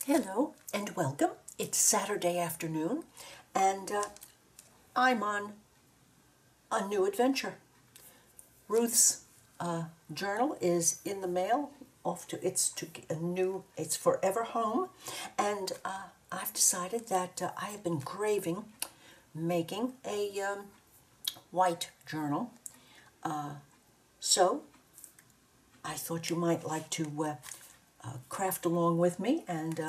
Hello and welcome. It's Saturday afternoon and I'm on a new adventure. Ruth's journal is in the mail, off to it's forever home, and I've decided that I have been craving making a white journal. So I thought you might like to craft along with me and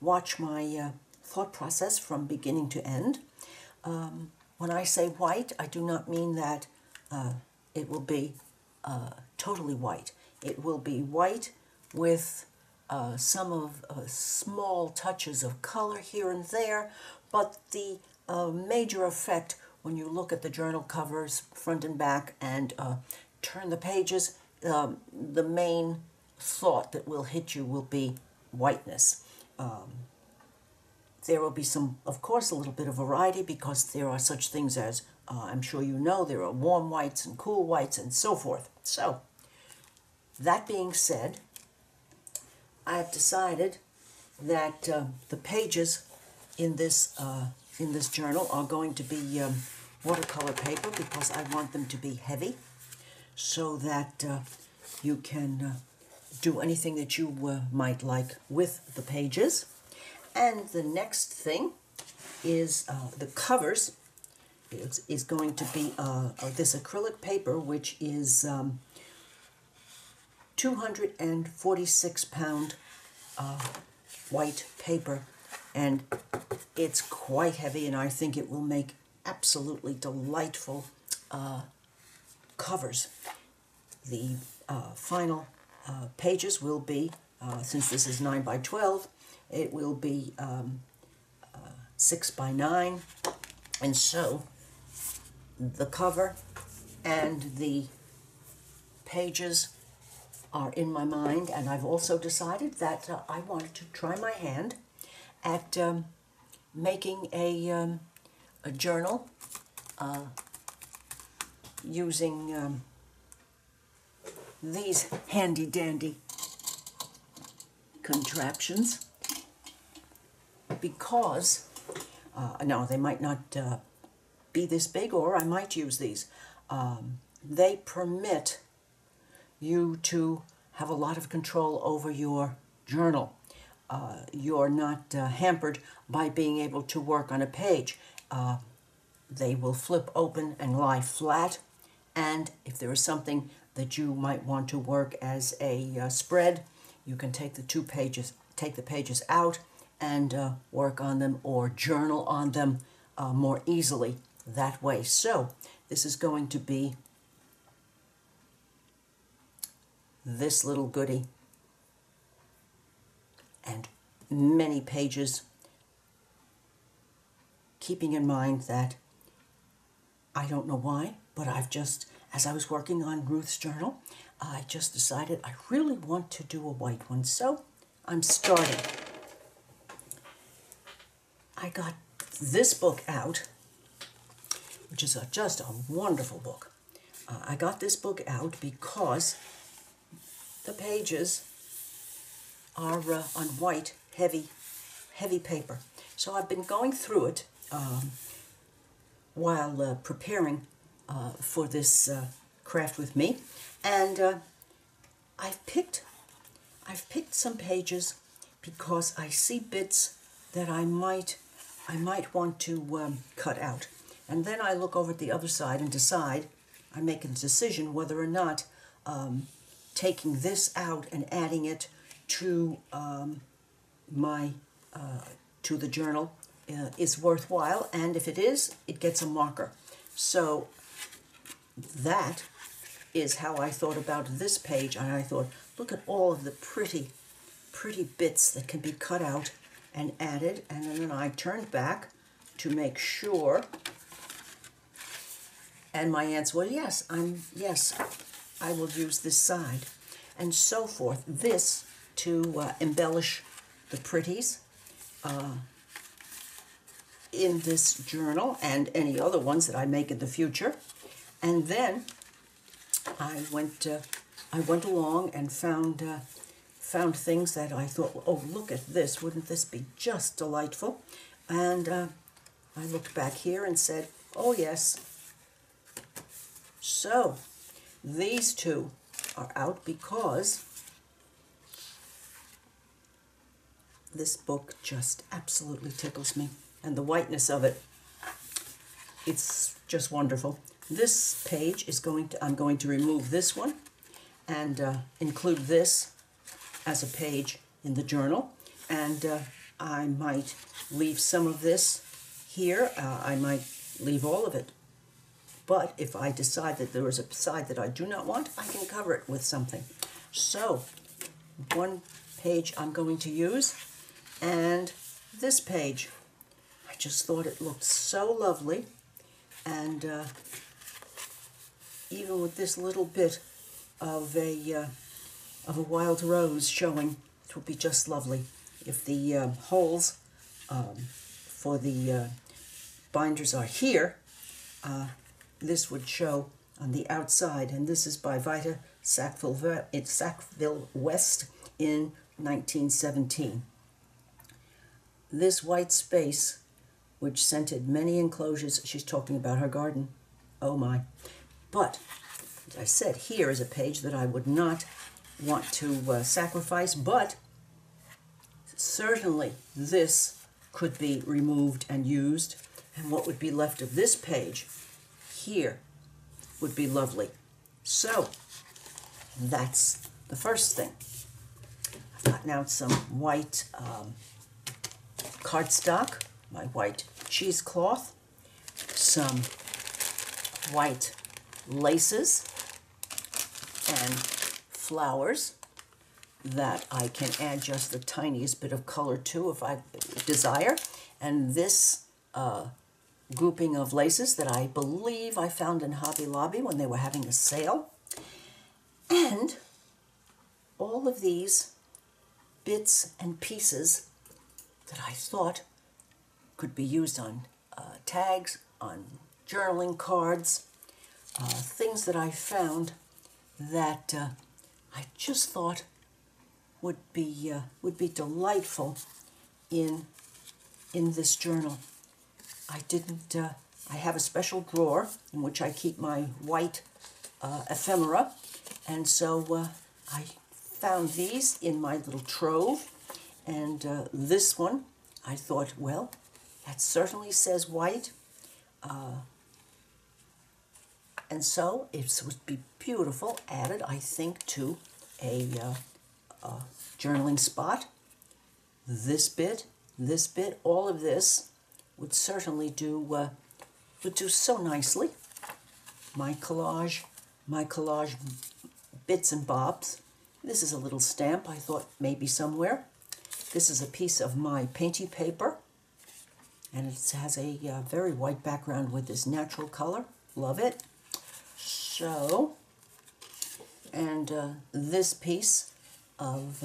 watch my thought process from beginning to end. When I say white, I do not mean that it will be totally white. It will be white with some of small touches of color here and there, but the major effect when you look at the journal covers front and back and turn the pages, the main thought that will hit you will be whiteness. There will be some, of course, a little bit of variety because there are such things as, I'm sure you know, there are warm whites and cool whites and so forth. So, that being said, I have decided that the pages in this journal are going to be watercolor paper because I want them to be heavy so that you can do anything that you might like with the pages. And the next thing is the covers is going to be this acrylic paper, which is 246-pound white paper, and it's quite heavy, and I think it will make absolutely delightful covers. The final pages will be, since this is 9 by 12, it will be 6 by 9, and so the cover and the pages are in my mind, and I've also decided that I wanted to try my hand at making a journal using these handy-dandy contraptions, because now they might not be this big, or I might use these. They permit you to have a lot of control over your journal. You're not hampered by being able to work on a page. They will flip open and lie flat, and if there is something that you might want to work as a spread, you can take the pages out and work on them or journal on them more easily that way. So this is going to be this little goodie, and many pages, keeping in mind that I don't know why, but as I was working on Ruth's journal, I just decided I really want to do a white one, so I'm starting. I got this book out, which is just a wonderful book. I got this book out because the pages are on white, heavy paper. So I've been going through it while preparing for this craft with me, and I've picked some pages because I see bits that I might want to cut out, and then I look over at the other side and decide. I make a decision whether or not taking this out and adding it to to the journal is worthwhile, and if it is, it gets a marker. So that is how I thought about this page, and I thought, look at all of the pretty bits that can be cut out and added, and then I turned back to make sure, and my answer was yes, I will use this side, and so forth. This to embellish the pretties in this journal and any other ones that I make in the future. And then I went along and found found things that I thought, oh, look at this, wouldn't this be just delightful? And I looked back here and said, oh yes. So these two are out because this book just absolutely tickles me. And the whiteness of it, it's just wonderful. This page is I'm going to remove this one and include this as a page in the journal. And I might leave some of this here. I might leave all of it. But if I decide that there is a side that I do not want, I can cover it with something. So, one page I'm going to use, and this page. I just thought it looked so lovely, and even with this little bit of a wild rose showing, it would be just lovely. If the holes for the binders are here, this would show on the outside, and this is by Vita Sackville West in 1917. This white space, which scented many enclosures, she's talking about her garden, oh my. But, as I said, here is a page that I would not want to sacrifice, but certainly this could be removed and used, and what would be left of this page here would be lovely. So that's the first thing. I've gotten out some white cardstock, my white cheesecloth, some white laces and flowers that I can add just the tiniest bit of color to if I desire. And this grouping of laces that I believe I found in Hobby Lobby when they were having a sale. And all of these bits and pieces that I thought could be used on tags, on journaling cards, things that I found that I just thought would be delightful in this journal. I have a special drawer in which I keep my white ephemera, and so I found these in my little trove, and this one, I thought, well, that certainly says white, and so it would be beautiful, added, I think, to a journaling spot. This bit, all of this would certainly do so nicely. My collage bits and bobs. This is a little stamp I thought maybe somewhere. This is a piece of my painty paper, and it has a very white background with this natural color. Love it. So, and this piece of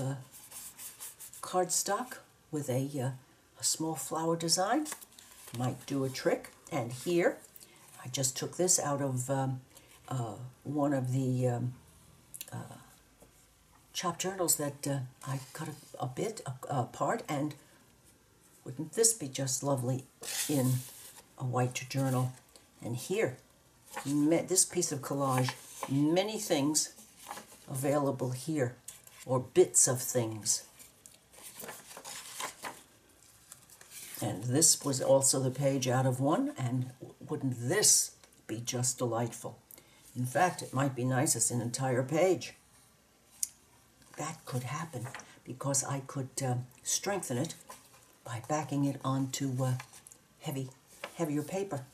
cardstock with a small flower design might do a trick. And here, I just took this out of one of the chopped journals that I cut a bit apart, and wouldn't this be just lovely in a white journal? And here, this piece of collage, many things available here, or bits of things. And this was also the page out of one, and wouldn't this be just delightful? In fact, it might be nice as an entire page. That could happen because I could strengthen it by backing it onto heavier paper.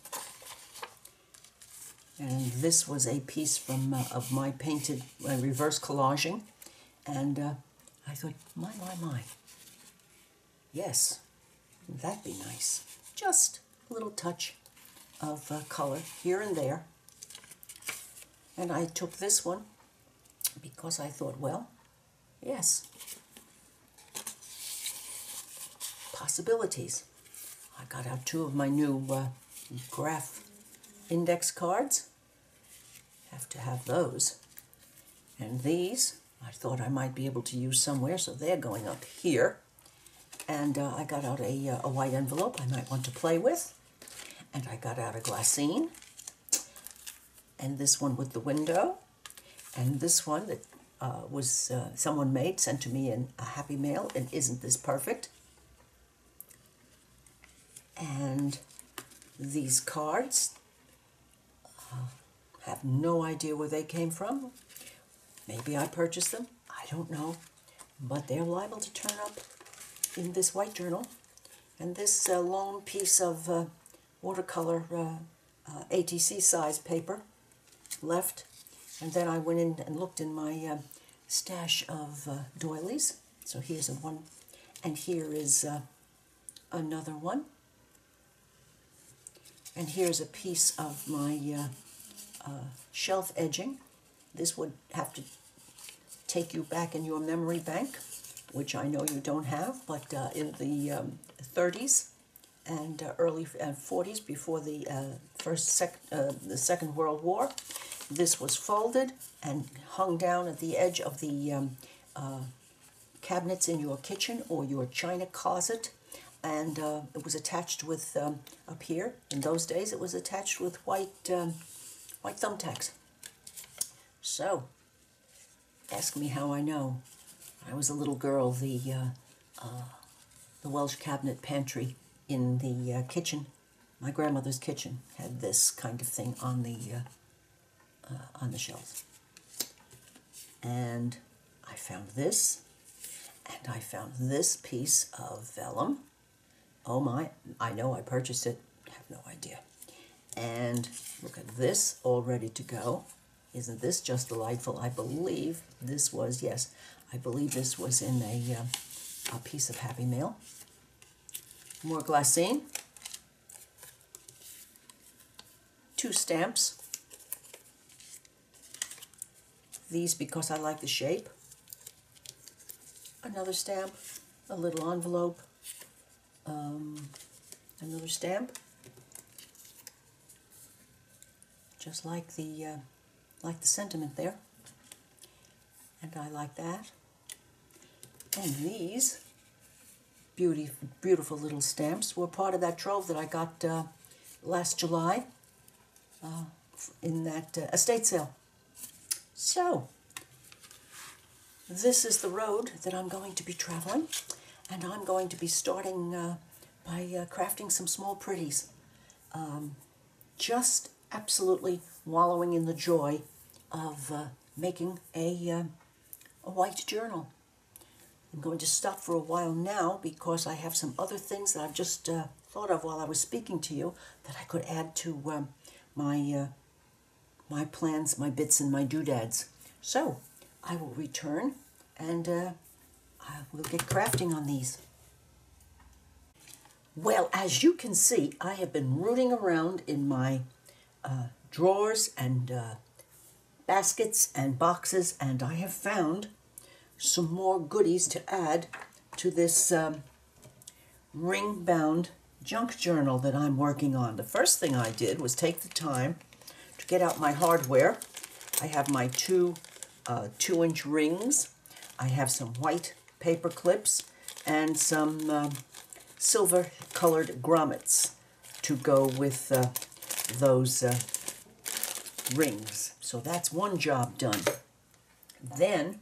And this was a piece from of my painted reverse collaging, and I thought, my. Yes, that'd be nice. Just a little touch of color here and there. And I took this one because I thought, well, yes, possibilities. I got out two of my new graph index cards. Have to have those. And these I thought I might be able to use somewhere, so they're going up here. And I got out a white envelope I might want to play with. And I got out a glassine. And this one with the window. And this one that was someone made, sent to me in a Happy Mail. And isn't this perfect? And these cards, have no idea where they came from. Maybe I purchased them. I don't know. But they're liable to turn up in this white journal. And this long piece of watercolor ATC size paper left. And then I went in and looked in my stash of doilies. So here's a one. And here is another one. And here's a piece of my shelf edging. This would have to take you back in your memory bank, which I know you don't have, but in the 30s and early 40s, before the the Second World War, this was folded and hung down at the edge of the cabinets in your kitchen or your china closet, and it was attached with up here. In those days, it was attached with white thumbtacks. So, ask me how I know. I was a little girl. The Welsh cabinet pantry in the kitchen, my grandmother's kitchen, had this kind of thing on the shelf. And I found this, and I found this piece of vellum. Oh my! I know I purchased it. I have no idea. And look at this, all ready to go. Isn't this just delightful? I believe this was, yes, I believe this was in a piece of Happy Mail. More glassine. 2 stamps. These because I like the shape. Another stamp, a little envelope, another stamp. Just like the sentiment there. And I like that. And these beautiful little stamps were part of that trove that I got last July in that estate sale. So, this is the road that I'm going to be traveling, and I'm going to be starting by crafting some small pretties. Just absolutely wallowing in the joy of making a white journal. I'm going to stop for a while now because I have some other things that I've just thought of while I was speaking to you that I could add to my plans, my bits, and my doodads. So I will return and I will get crafting on these. Well, as you can see, I have been rooting around in my drawers and baskets and boxes, and I have found some more goodies to add to this ring-bound junk journal that I'm working on. The first thing I did was take the time to get out my hardware. I have my two 2-inch rings. I have some white paper clips and some silver-colored grommets to go with those rings. So that's one job done. Then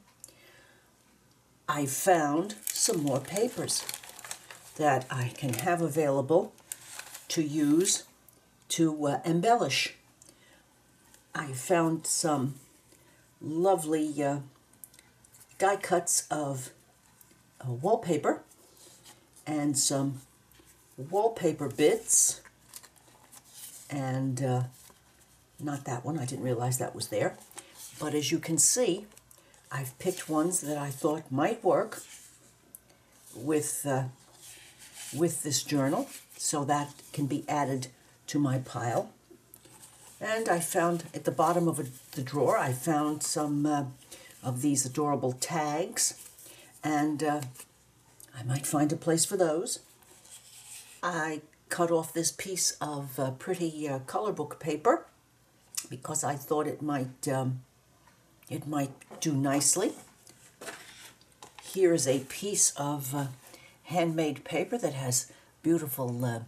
I found some more papers that I can have available to use to embellish. I found some lovely die cuts of wallpaper and some wallpaper bits, and not that one, I didn't realize that was there. But as you can see, I've picked ones that I thought might work with this journal, so that can be added to my pile. And I found at the bottom of the drawer, I found some of these adorable tags, and I might find a place for those. I cut off this piece of pretty color book paper because I thought it might do nicely here is a piece of handmade paper that has beautiful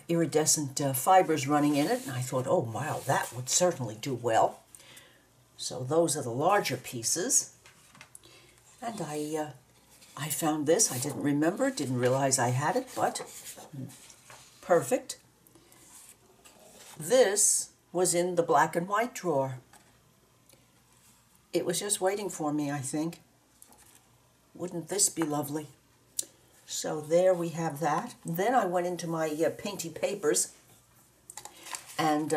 iridescent fibers running in it, and I thought, oh wow, that would certainly do well. So those are the larger pieces, and I found this. I didn't remember, didn't realize I had it, but perfect. This was in the black and white drawer. It was just waiting for me, I think. Wouldn't this be lovely? So there we have that. Then I went into my painty papers and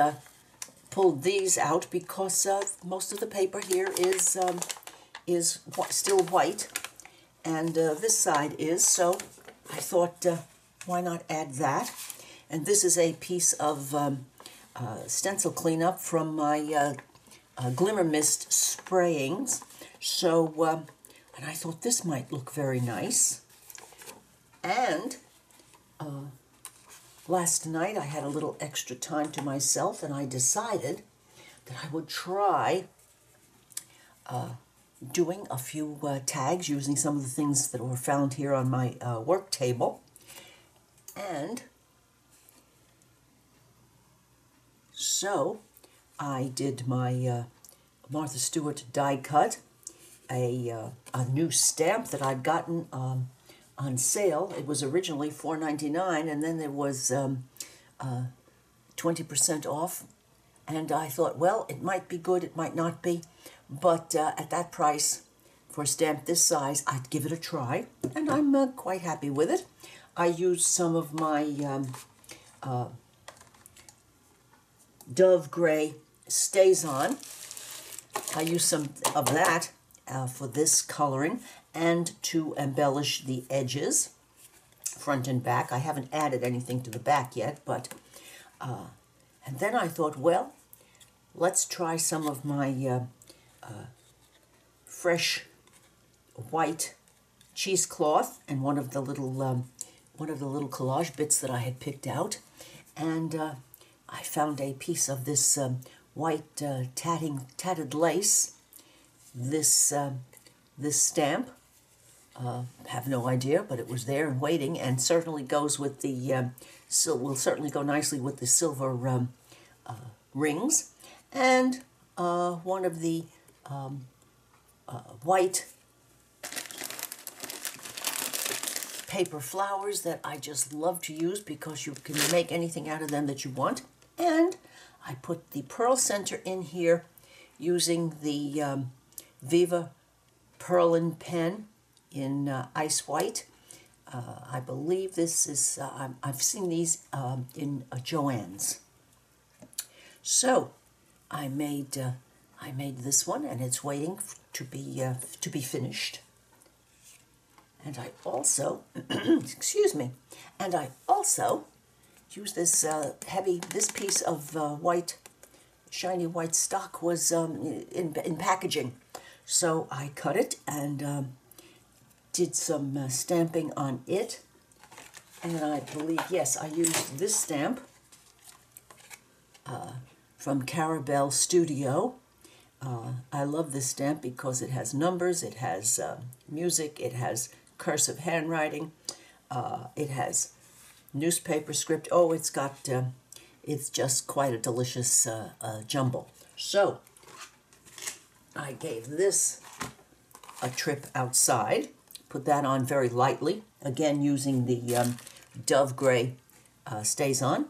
pulled these out because most of the paper here is still white, and this side is. So I thought, why not add that? And this is a piece of stencil cleanup from my Glimmer Mist sprayings. So, and I thought this might look very nice. And last night I had a little extra time to myself, and I decided that I would try doing a few tags using some of the things that were found here on my work table. And so I did my Martha Stewart die cut, a new stamp that I'd gotten on sale. It was originally $4.99, and then there was 20% off. And I thought, well, it might be good, it might not be, but at that price, for a stamp this size, I'd give it a try, and I'm quite happy with it. I used some of my Dove Gray StazOn. I used some of that for this coloring and to embellish the edges, front and back. I haven't added anything to the back yet, but and then I thought, well, let's try some of my fresh white cheesecloth and one of the little collage bits that I had picked out, and I found a piece of this white tatted lace. This stamp. Have no idea, but it was there and waiting, and certainly goes with the will certainly go nicely with the silver rings, and one of the white paper flowers that I just love to use because you can make anything out of them that you want. And I put the pearl center in here using the Viva Perlin pen in ice white. I believe this is, I've seen these in Joann's. So I made this one, and it's waiting to be finished. And I also, excuse me, and I also use this this piece of white, shiny white stock was in packaging. So I cut it and did some stamping on it. And I believe, yes, I used this stamp from Carabelle Studio. I love this stamp because it has numbers, it has music, it has cursive handwriting, it has newspaper script. Oh, it's got, it's just quite a delicious jumble. So I gave this a trip outside, put that on very lightly, again using the Dove Gray StazOn.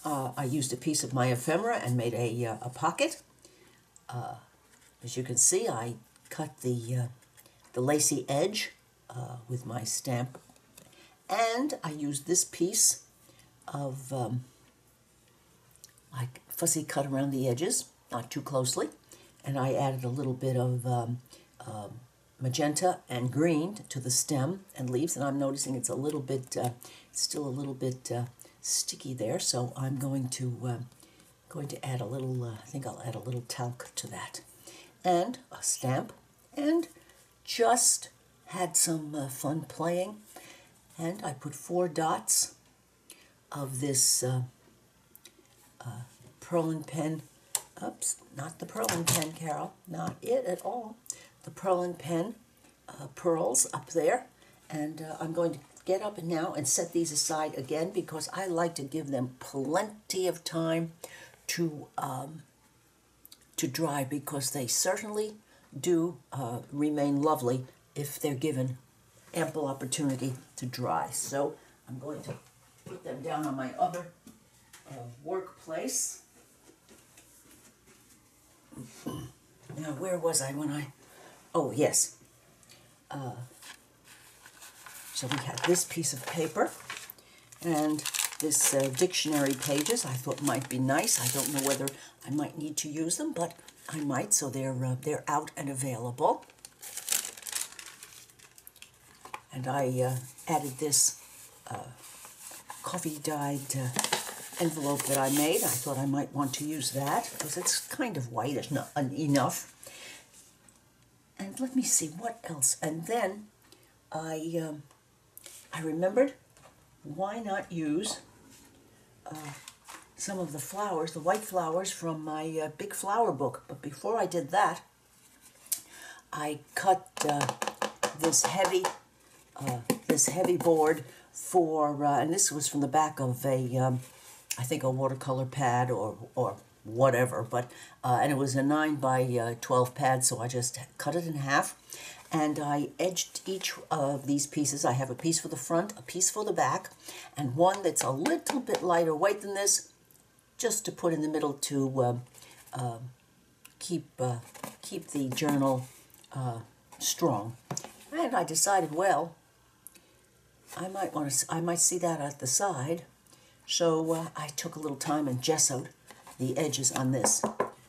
I used a piece of my ephemera and made a pocket. As you can see, I cut the lacy edge with my stamp, and I used this piece of like fussy cut around the edges, not too closely, and I added a little bit of magenta and green to the stem and leaves, and I'm noticing it's a little bit, still a little bit sticky there, so I'm going to add a little, I think I'll add a little talc to that, and a stamp, and just had some fun playing, and I put 4 dots of this Perlin pen. Oops, not the Perlin pen, Carol, not it at all. The Perlin pen pearls up there, and I'm going to get up now and set these aside again because I like to give them plenty of time to dry, because they certainly do remain lovely if they're given ample opportunity to dry. So I'm going to put them down on my other workplace. Now, where was I when I... Oh, yes. So we had this piece of paper and this dictionary pages I thought might be nice. I don't know whether I might need to use them, but I might, so they're out and available. And I added this coffee-dyed envelope that I made. I thought I might want to use that because it's kind of white enough. And let me see what else. And then I remembered, why not use some of the flowers, the white flowers from my big flower book. But before I did that, I cut this heavy board for, and this was from the back of a, I think a watercolor pad or whatever, but and it was a 9 by 12 pad, so I just cut it in half, and I edged each of these pieces. I have a piece for the front, a piece for the back, and one that's a little bit lighter weight than this, just to put in the middle to keep the journal strong. And I decided, well, I might see that at the side, so I took a little time and gessoed the edges on this.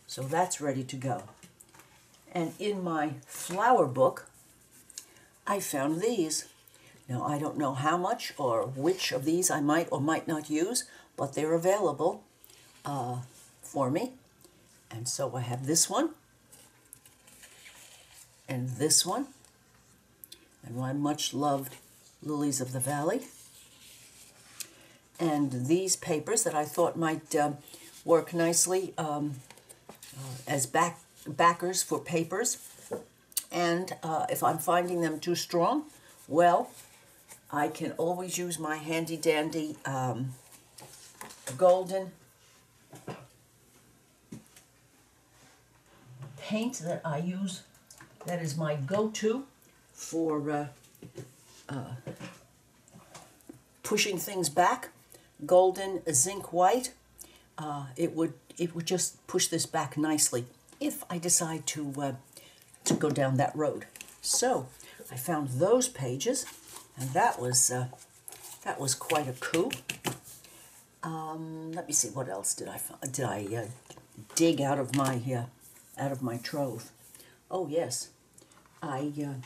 So that's ready to go. And in my flower book, I found these. Now, I don't know how much or which of these I might or might not use, but they're available for me. And so I have this one, and this one, and my much-loved Lilies of the Valley, and these papers that I thought might work nicely as backers for papers. And if I'm finding them too strong, well, I can always use my handy-dandy golden paint that I use. That is my go-to for pushing things back. Golden zinc white. It would just push this back nicely if I decide to go down that road. So I found those pages, and that was quite a coup. Let me see, what else did I dig out of my trove? Oh yes, I'm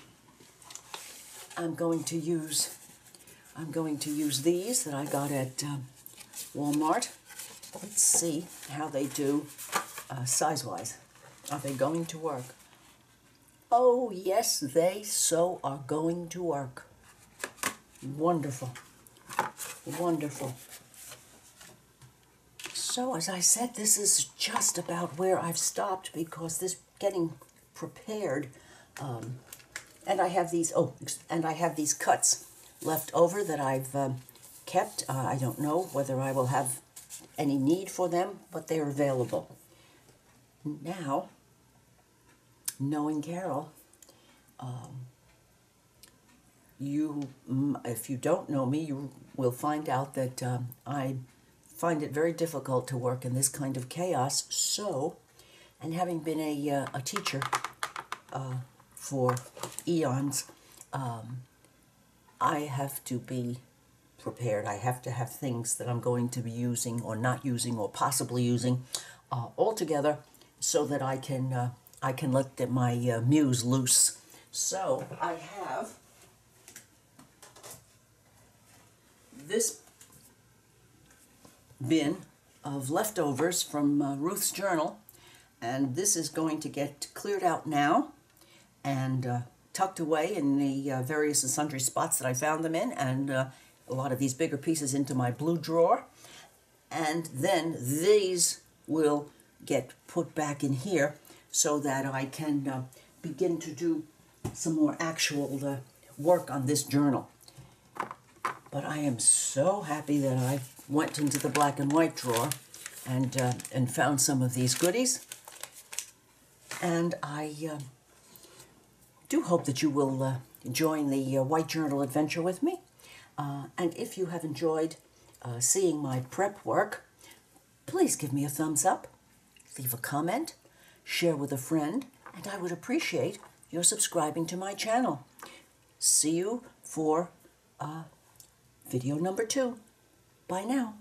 going to use these that I got at Walmart. Let's see how they do size-wise. Are they going to work? Oh yes, they so are going to work. Wonderful, wonderful. So as I said, this is just about where I've stopped because this getting prepared, and I have these. Oh, and I have these cuts left over that I've kept. I don't know whether I will have any need for them, but they're available. Now, knowing Carol, if you don't know me, you will find out that I find it very difficult to work in this kind of chaos. So, and having been a teacher for eons, I have to be prepared. I have to have things that I'm going to be using or not using or possibly using all together so that I can let my muse loose. So I have this bin of leftovers from Ruth's journal, and this is going to get cleared out now and tucked away in the various and sundry spots that I found them in, and a lot of these bigger pieces into my blue drawer. And then these will get put back in here so that I can begin to do some more actual work on this journal. But I am so happy that I went into the black and white drawer and found some of these goodies. And I do hope that you will join the White Journal adventure with me. And if you have enjoyed seeing my prep work, please give me a thumbs up, leave a comment, share with a friend, and I would appreciate your subscribing to my channel. See you for video number 2. Bye now.